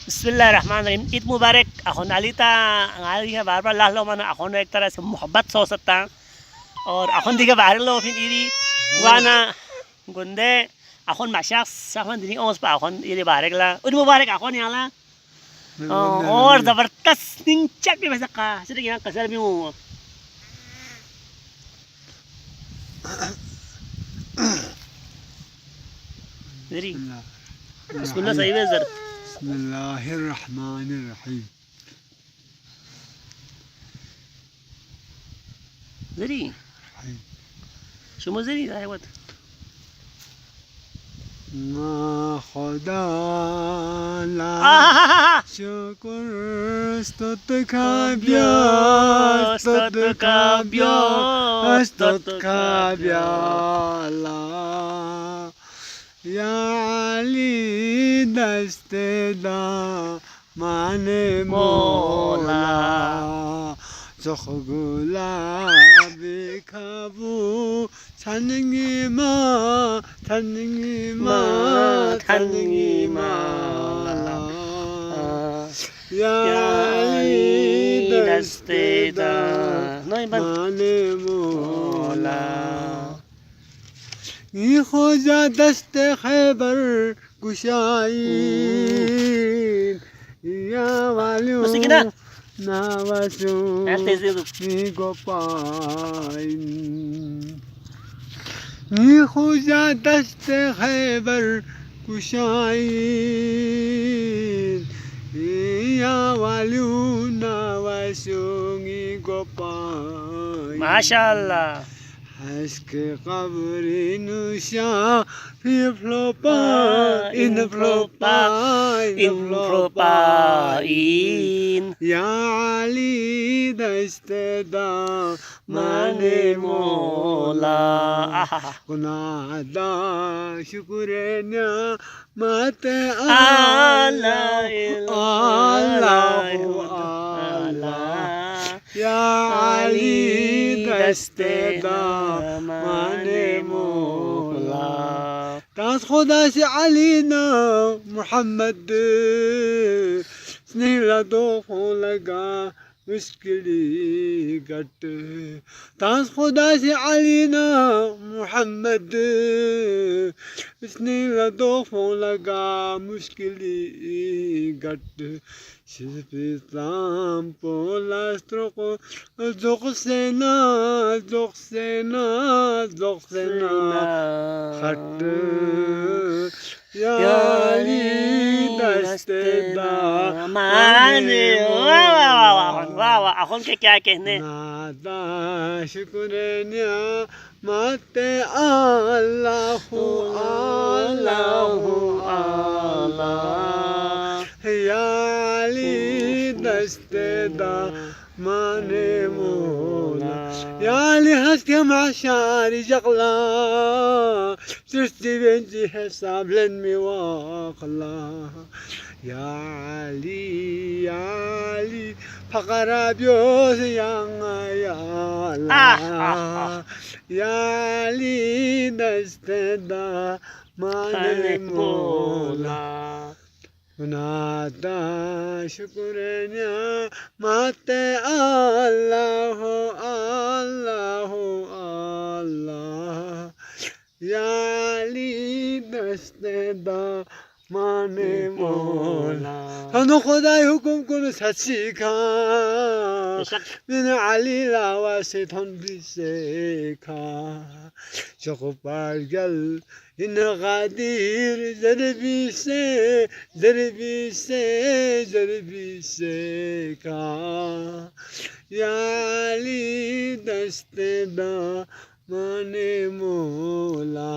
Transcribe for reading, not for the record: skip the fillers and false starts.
बिस्मिल्लाहिर्रहमानिर्रहीम। ईद मुबारक। अखोन आलिता आली है बार बार लालो माना अखोन एक तरह से मोहब्बत सो सकता और अखोन दिखे बाहर लो फिर इरी वाना गुंदे अखोन माशास अखोन दिनी ओस पा अखोन इरी बाहर गला ईद मुबारक अखोन याला और जबरदस्त निंचक भी वैसा का सिर्फ यहाँ कसर भी हूँ इरी बिस्मिल्लाह सही है सर। बिस्मिल्लाहिर्रहमानिर्रहीम। जरी शुमो जरी है वत ना खुदा ला शुक्र स्तुत का ब्याला या अली दस्ते दा माने मौला जोखगुला बेखाबू थानंगी मा या अली दस्ते दा माने मौला ये खोजा दस्ते खैबर कुशाइन या वालियों नावसू गोपाइन ये खोजा दस्ते खैबर कुशाइन या वालियों नावसू गोपाइन माशाअल्लाह Ask qabri nusha fi flopain ya ali dastada mane mola kunada shukrenya mate Allah ya ali दस्तेदा माने मौला तास खुदा से अली ना मोहम्मद स्नेला दो लगा मुश्किली गट तास खुदा से अली ना मोहम्मद स्नेला दो लगा मुश्किली गट सिर्फ इस्लाम पोलास्ट्रोको जोक्सेना खट याली दस्ते दा माने वाह अखोन के क्या कहने नादा शुक्रिया माते अल्लाह दस्तेदा माने मोला याली हस्के माशारी जगला सृष्टि बेंची हिसाब लन में वाखला याली फकरा ब्योस याली दस्तेदा माने मोला नादा शुक्रिया माते अल्लाह याली दस्तेदा माने मौला थानो खुदा हुकुम कुन सच्ची खा मैंने अली लावा से थन भी से खा चौपार गल इन गादिर जरबी से का याली दस्ते दा माने मौला